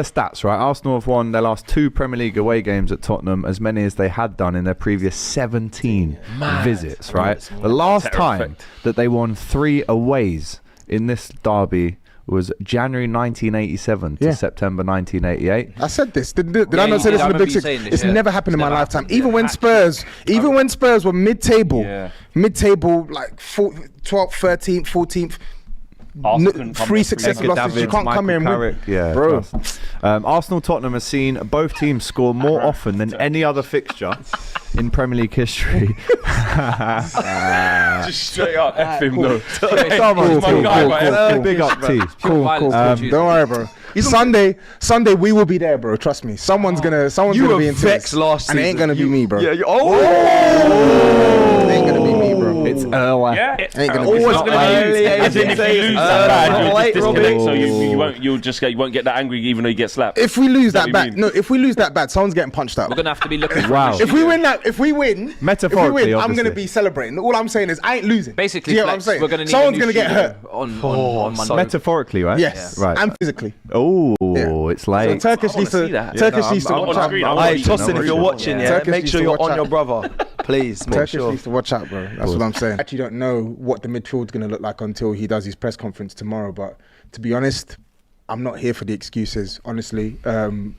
the stats, right? Arsenal have won their last 2 Premier League away games at Tottenham, as many as they had done in their previous 17 visits, right? The last time that they won 3 aways in this derby was January 1987 to September 1988. I said this. Did I not say this in the Big Six? It's never happened in my lifetime. Even when Spurs were mid-table, like 12th, 13th, 14th. 3 successive losses. You can't come here and win, bro. Arsenal Tottenham has seen both teams score more often than any other fixture in Premier League history. Just straight up F him though. Big up T. Cool. Don't worry, bro. Sunday we will be there, bro. Trust me. Someone's gonna be in text last season. And it ain't gonna be me, bro. Yeah. It ain't gonna be me, bro. It's ain't gonna be me. As in if you lose that bad, you'll just disconnect, so you won't get that angry even though you get slapped. If we lose that bad, someone's getting punched out. We're gonna have to be looking. Wow. If we win, metaphorically, I'm gonna be celebrating. All I'm saying is I ain't losing. Basically, you know what I'm saying? We're gonna need someone's gonna get hurt on Monday. Metaphorically, right? Yes, right, and physically. Oh, it's late. So Turkish needs to watch out. Hey, Tossin, if you're watching, make sure you're on your brother. Please, Turkish needs to watch out, bro. That's what I'm saying. I actually don't know what the midfield's going to look like until he does his press conference tomorrow. But to be honest, I'm not here for the excuses, honestly.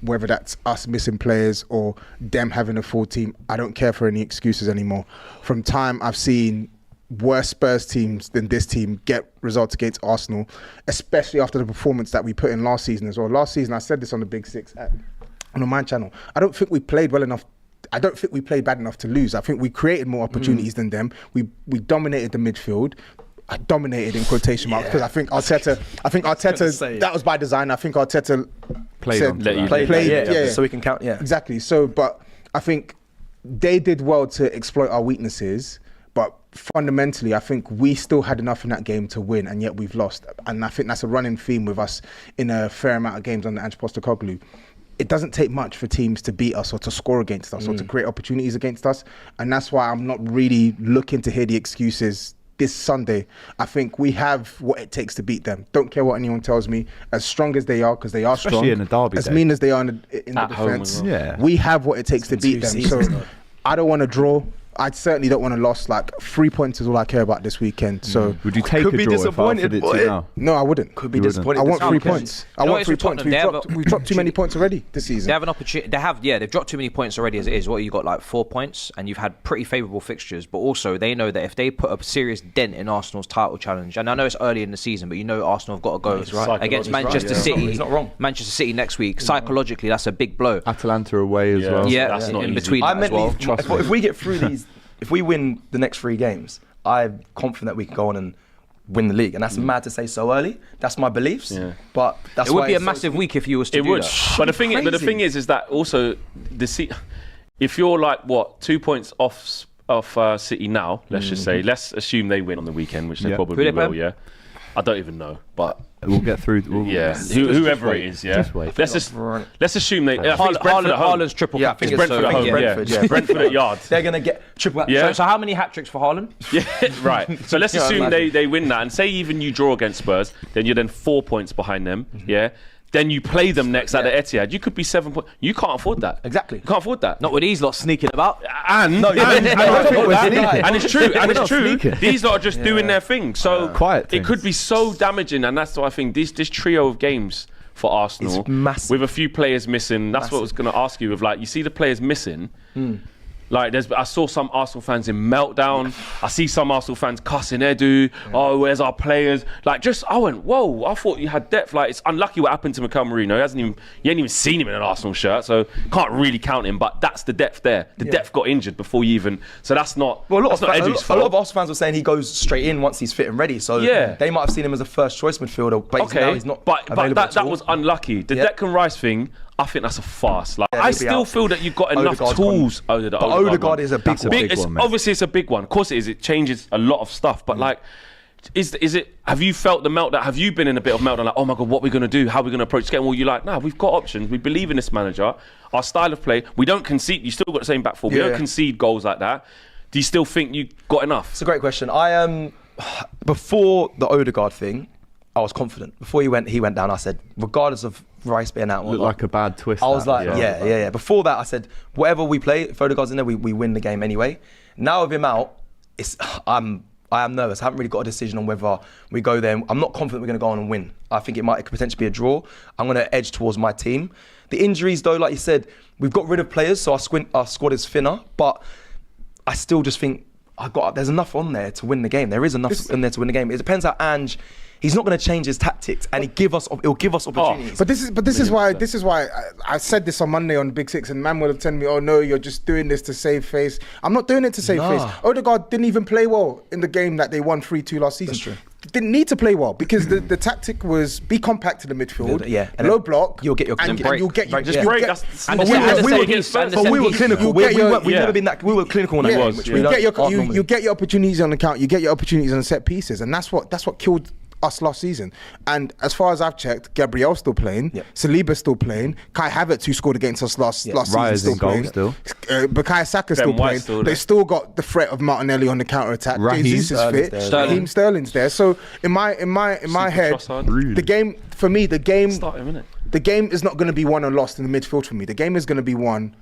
Whether that's us missing players or them having a full team, I don't care for any excuses anymore. From time I've seen worse Spurs teams than this team get results against Arsenal, especially after the performance that we put in last season as well. Last season, I said this on the Big Six on my channel. I don't think we played well enough. I don't think we played bad enough to lose. I think we created more opportunities than them. We dominated the midfield. I dominated in quotation marks because I think Arteta that was by design. I think Arteta played so we can count. Yeah, exactly. So, but I think they did well to exploit our weaknesses. But fundamentally, I think we still had enough in that game to win, and yet we've lost. And I think that's a running theme with us in a fair amount of games under Ange Postecoglou. It doesn't take much for teams to beat us or to score against us or to create opportunities against us. And that's why I'm not really looking to hear the excuses this Sunday. I think we have what it takes to beat them. Don't care what anyone tells me. As strong as they are, because they are especially strong. in a derby as day. mean as they are in the defence. Well. We have what it takes to beat them. So I don't want to draw. I certainly don't want to lose. Like 3 points is all I care about this weekend. So would you take a draw if I offered it to you now? No, I wouldn't. Could be disappointed. I want 3 points. I want 3 points. Tottenham, We've dropped too many points already this season. They have an opportunity. They've dropped too many points already as it is. What you got, like 4 points, and you've had pretty favourable fixtures. But also, they know that if they put a serious dent in Arsenal's title challenge, and I know it's early in the season, but you know Arsenal have got to go against Manchester City. He's not wrong. Manchester City next week. Psychologically, that's a big blow. Atalanta away as well. Yeah, that's not in easy. between as well. If we get through these, if we win the next 3 games, I'm confident that we can go on and win the league. And that's mad to say so early. That's my beliefs. Yeah. But that's it would be a massive week if you was to do that. But the thing is that also if you're like 2 points off City now, let's just say, let's assume they win on the weekend, which they probably will. Yeah, I don't even know, but we'll get through. Whoever it is, yeah. Let's assume they. I think it's Brentford at home. Haaland's triple Yeah, I captain. think Brentford at home. Brentford, Brentford at Yard. They're gonna get triple. Yeah. So how many hat tricks for Haaland? Yeah, right. So let's assume they win that, and say even you draw against Spurs, then you're then 4 points behind them. Yeah. Then you play them next at the Etihad. You could be 7 points. You can't afford that. Exactly. You can't afford that. Not with these lot sneaking about. And it's true. And it's true. These lot are just doing their thing. So quiet it could be so damaging. And that's why I think this trio of games for Arsenal, with a few players missing. That's what I was going to ask you. With you see the players missing. Like I saw some Arsenal fans in meltdown. I see some Arsenal fans cussing Edu. Oh, where's our players? I went, whoa! I thought you had depth. It's unlucky what happened to Mikel Merino. You ain't even seen him in an Arsenal shirt, so can't really count him. But that's the depth there. The depth got injured before you even. So that's not. Well, a lot of Edu's Arsenal fans were saying he goes straight in once he's fit and ready. So they might have seen him as a first choice midfielder. But now he's not. But that was unlucky. The Declan Rice thing. I think that's a farce. I still feel that you've got enough tools. Odegaard is a big one. Obviously, it's a big one. Of course, it is. It changes a lot of stuff. But is it? Have you felt the meltdown? Have you been in a bit of meltdown? Like, oh my God, what are we going to do? How are we going to approach the game? Well, you're like, nah, we've got options. We believe in this manager. Our style of play. We don't concede. You still got the same back four. We don't concede goals like that. Do you still think you got enough? It's a great question. Before the Odegaard thing, I was confident. Before he went down, I said, regardless of Rice being out, Looked like a bad twist. I was like, yeah. Before that, I said, whatever we play, if Odegaard's in there, we win the game anyway. Now with him out, I am nervous. I haven't really got a decision on whether we go there. I'm not confident we're going to go on and win. I think it could potentially be a draw. I'm going to edge towards my team. The injuries, though, like you said, we've got rid of players, so our squad is thinner. But I still just think there's enough on there to win the game. There is enough in there to win the game. It depends how Ange. He's not going to change his tactics, and he'll give us opportunities. But this is why I said this on Monday on Big Six, and man would have told me, "Oh no, you're just doing this to save face." I'm not doing it to save face. Odegaard didn't even play well in the game that they won 3-2 last season. That's true. Didn't need to play well because the tactic was be compact in the midfield, low block. You'll get your and break. you'll get your Just break. We were clinical. We've never been that. We were clinical on that game. You get your opportunities on the count. You get your opportunities on set pieces, and that's what killed us last season. And as far as I've checked, Gabriel's still playing, Saliba's still playing, Kai Havertz, who scored against us last season, still playing. Bukayo Saka's still playing. They still got the threat of Martinelli on the counter attack. Jesus is fit. Raheem Sterling's there. So in my head, the game for me, the game is not going to be won or lost in the midfield for me. The game is going to be won.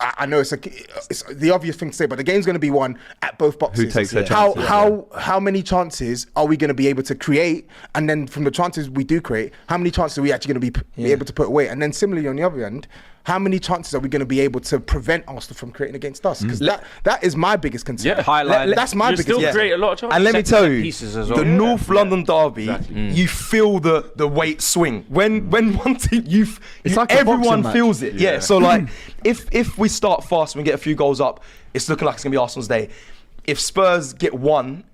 I know it's the obvious thing to say, but the game's going to be won at both boxes. Who takes their chances? How many chances are we going to be able to create? And then from the chances we do create, how many chances are we actually going to be able to put away? And then similarly on the other end, how many chances are we going to be able to prevent Arsenal from creating against us? Because that is my biggest concern. That's my biggest concern. You still create a lot of chances. And let me tell you, the North London derby, you feel the weight swing. When one team, it's like everyone feels it. Yeah. So like, if we start fast and we get a few goals up, it's looking like it's going to be Arsenal's day. If Spurs get one,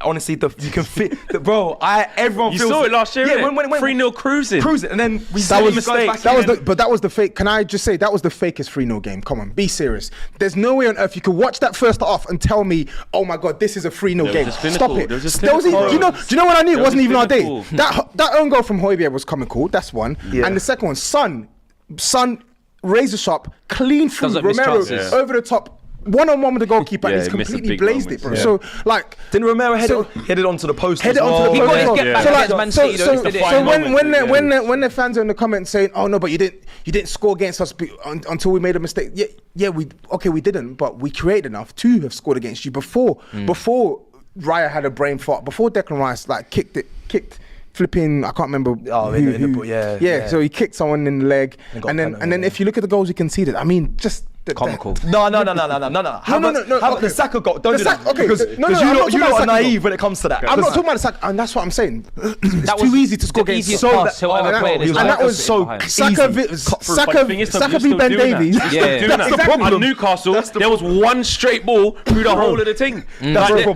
honestly, you can fit, bro. Everyone you feels saw it last year. Yeah, when 3-0 cruising, and then we that was the fake. Can I just say that was the fakest 3-0 game? Come on, be serious. There's no way on earth you could watch that first half and tell me, oh my god, this is a 3-0 game. Stop it. Do you know what I knew? It wasn't even our day. That own goal from Højbjerg was coming cool. That's one. And the second one, Son, razor sharp, clean through Romero over the top. One-on-one with the goalkeeper, and he's completely blazed it, bro. So, like, didn't Romero head it onto the post? Head it onto the post. So when the fans are in the comments saying, "Oh no, but you didn't score against us until we made a mistake," we didn't, but we created enough to have scored against you before Raya had a brain fart, before Declan Rice kicked. Flipping, I can't remember. So he kicked someone in the leg, and then if you look at the goals he conceded, I mean, just comical. No. How about the Saka goal? Don't do that. Okay, because you lot are naive when it comes to that. I'm not talking about the Saka, and that's what I'm saying. It's too easy to score against. And that was so Saka v Ben Davies. That's the problem. At Newcastle, there was one straight ball through the whole of the thing.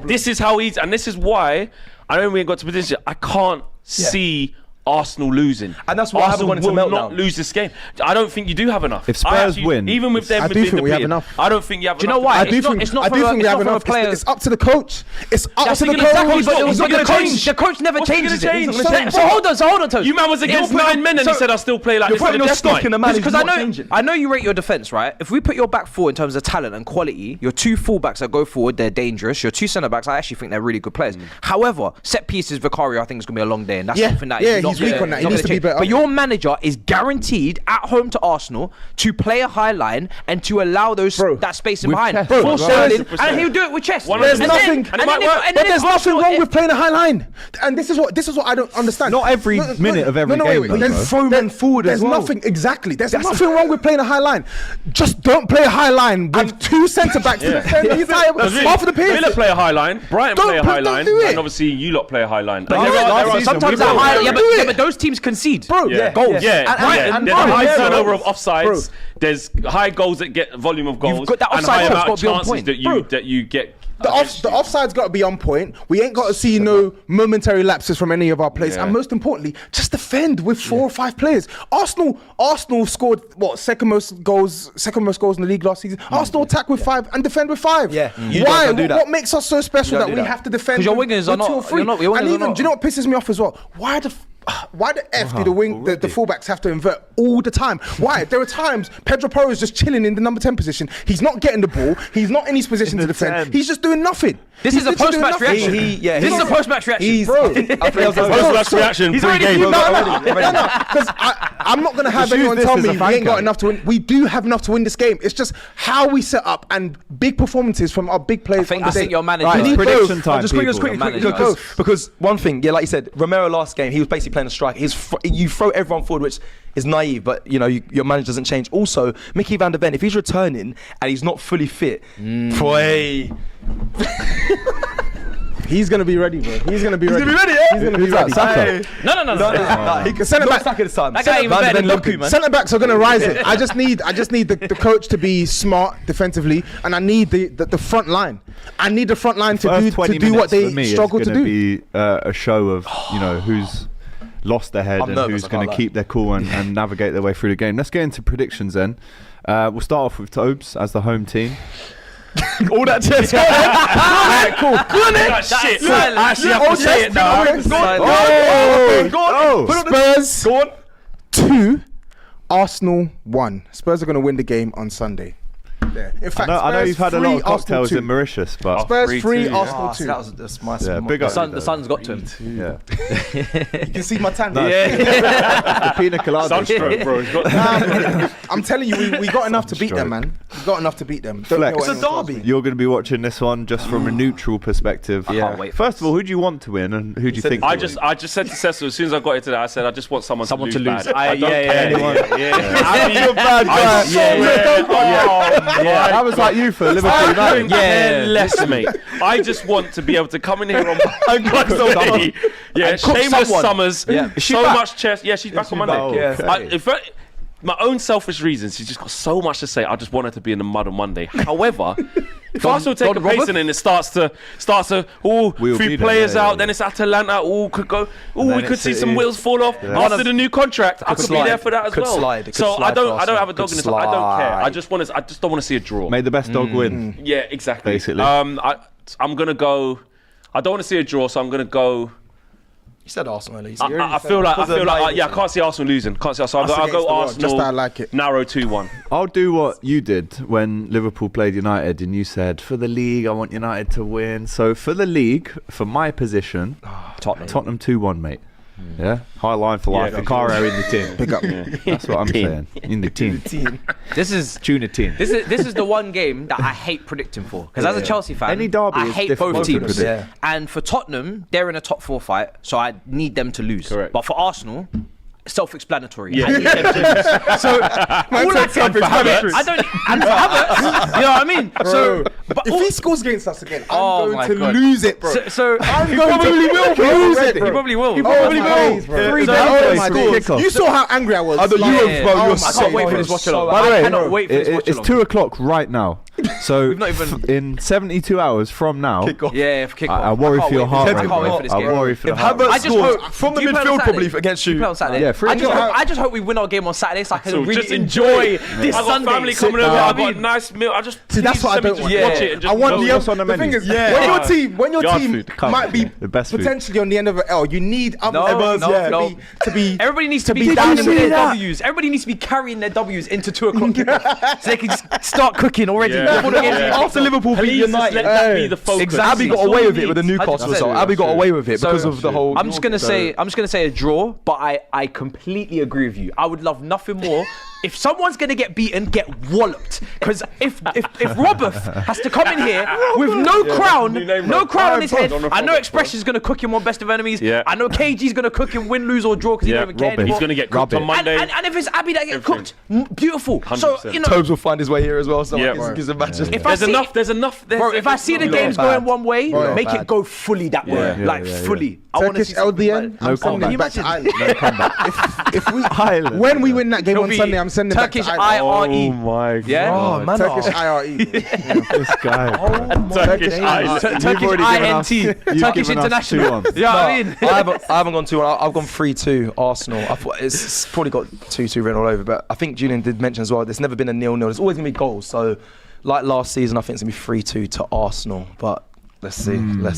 This is how easy, and this is why I don't really got to position. I can't see Arsenal losing, and that's why Arsenal will not lose this game. I don't think you do have enough. If Spurs win, even with them, I do think we have enough. I don't think you have enough. Do you know why? I do think we have enough. It's up to the coach. It's up to the coach. The coach never changes it. So hold on, Toast. You man was against 9 men and he said I still play like this. You're putting your stock in the man. Because I know you rate your defence, right? If we put your back four in terms of talent and quality, your two fullbacks that go forward, they're dangerous. Your two centre backs, I actually think they're really good players. However, set pieces, Vicario, I think it's gonna be a long day, and that's something that he's weak on that. He needs to be better. But your manager is guaranteed at home to Arsenal to play a high line and to allow that space in behind. And he'll do it with chest. There's nothing wrong with playing a high line. And this is what I don't understand. Not every minute of every game. There's throw men forward as well. There's nothing There's nothing wrong with playing a high line. Just don't play a high line with two centre backs to defend the entire half of the pitch. Villa play a high line. Brighton play a high line, and obviously you lot play a high line. Sometimes that high, but those teams concede, bro. Goals. There's a high turnover of offsides. There's high goals that get volume of goals, and high amount of chances that you get. The offside's got to be on point. We ain't got to see no momentary lapses from any of our players, and most importantly, just defend with 4 or 5 players. Arsenal scored second most goals in the league last season. Arsenal attack with 5 and defend with 5. Why? What makes us so special that we have to defend? Because your wingers are not. And even, do you know what pisses me off as well? Why Why the F do the fullbacks have to invert all the time? Why? There are times Pedro Porro is just chilling in the number 10 position. He's not getting the ball. He's not in his position to defend. He's just doing nothing. This is a post-match reaction. This is a post-match reaction. Post-match reaction. He's already No, because I'm not going to have anyone tell me we ain't got enough to win. We do have enough to win this game. It's just how we set up and big performances from our big players. I think your manager. Right, prediction time, just quickly, because one thing, like you said, Romero last game, he was basically playing a striker. You throw everyone forward, which is naive, but your manager doesn't change. Also, Mickey van der Ven, if he's returning and he's not fully fit, he's gonna be ready, bro. He's gonna be ready. He's gonna be ready. No. He can send it back. That guy ain't better than Lukaku, man. Centre backs are gonna rise it. I just need the coach to be smart defensively, and I need the front line. I need the front line to do what they struggle to do. Be a show of who's lost their head and who's going to keep their cool and navigate their way through the game. Let's get into predictions then. We'll start off with Tobes as the home team. All that chest. Cool. Shit. I actually have to say it now. Go on. Spurs. Go on. 2, Arsenal 1. Spurs are going to win the game on Sunday. There. In fact, I know you've had a lot of cocktails 2. in Mauritius, but Spurs 3, Arsenal 2. That's my big up. The sun's got to him. Yeah. You can see my tan. The pina colada. Sunstroke, bro. I'm telling you, we got enough to beat them, man. We got enough to beat them. Flex. It's a derby. You're going to be watching this one just from a neutral perspective. I can't wait. First of all, who do you want to win, and who do you think? I just said to Cecil as soon as I got into that, I said I just want someone to lose. Bad. I don't care anyone. You're bad guy. That was like you for Liverpool United. Less, mate. I just want to be able to come in here on Monday. Shameless Summers. So much chest. Yeah, she's back on Monday. My own selfish reasons, she's just got so much to say. I just want her to be in the mud on Monday. However, if Arsenal take a pace and it starts to few players out, then it's Atalanta. We could see some wheels fall off after the new contract. I could be there for that as well. So I don't have a dog in this. I don't care. I just don't want to see a draw. May the best dog win. Yeah, exactly. Basically. I'm gonna go. I don't want to see a draw, so I'm gonna go. You said Arsenal at least. I feel like I can't see Arsenal losing. Can't see Arsenal. I'll go Arsenal. Just how I like it. Narrow 2-1. I'll do what you did when Liverpool played United, and you said for the league I want United to win. So for the league, for my position, Tottenham 2-1, mate. Yeah, high line for life. Vicario in the team. Pick up. That's what I'm saying. In the team. This is Tuna team. This is the one game that I hate predicting for, because as a Chelsea fan, Any derby I is hate difficult both to teams. predict. And for Tottenham, they're in a top 4 fight, so I need them to lose. Correct. But for Arsenal, self-explanatory. Yeah. I need them to lose. So all I can I don't. And for Havertz, you know what I mean? So, but If he scores against us again, Oh I'm my going to God. lose it, bro. so I'm going to lose it, he bro. probably will. He probably will. Yeah. 3 So days. anyway, Oh my scores. days. You saw how angry I was. I can't wait for this watch along. By the way, I cannot wait for this watch it's along. 2 o'clock right now. So not even- in 72 hours from now, Yeah, for kickoff. I worry for your heart I rate. can't wait for this I game. worry for the If heart rate. Havertz I just scores hope from the Do you play on midfield Saturday? probably against Do you you. play on Saturday? Yeah, free kick. I just hope we win our game on Saturday, so I can So really just enjoy this I got Sunday. family coming over. I got a nice meal. I just See, that's what I don't want. Watch it and just I want go. the What's on the thing menu? is, when your Yard team food. might be The best food. potentially on the end of an L, you need other No, members no. to be. Everybody needs to be be down down in in their that. W's. Everybody needs to be carrying their W's into 2 o'clock kickoff, so they can just start cooking already. Yeah. Before the game's even After Liverpool beat Please just United, let that be the focus. Exactly. Abby got That's away all with we it with the need. Newcastle 100%. result. Abby got away with it because of the whole. I'm just gonna say a draw, but I completely agree with you. I would love nothing more. If someone's gonna get beaten, get walloped. Because if Roberth has to come in here with no crown on his head, I know Expression's gonna cook him on Best of Enemies. Yeah. I know KG's gonna cook him win, lose or draw because he don't even care Robert. anymore. He's going to get cooked on Monday. And if it's Abby that gets cooked, beautiful. So 100%. you know, Tobes will find his way here as well. So Yeah, yeah, gives a match. if I see There's enough. Bro, if I see the games going one way, make it go fully that way, Yeah, like yeah, fully. I want to Turkish see something LDN. like- I'm sending comeback. you back to Ireland. No comeback. If we Ireland. when we win that game It'll on be Sunday, I'm sending back to Turkish Ireland. IRE. my Yeah? Oh, man. Turkish IRE. This guy. Turkish eyes. Turkish You've already given us- INT, you've Turkish given us International. 2-1. You know what I mean? I haven't gone 2-1. I've gone 3-2 Arsenal. I thought it's probably got 2-2 written all over. But I think Julian did mention as well, there's never been a 0-0. There's always going to be goals. So like last season, I think it's going to be 3-2 to Arsenal. But let's see. Let's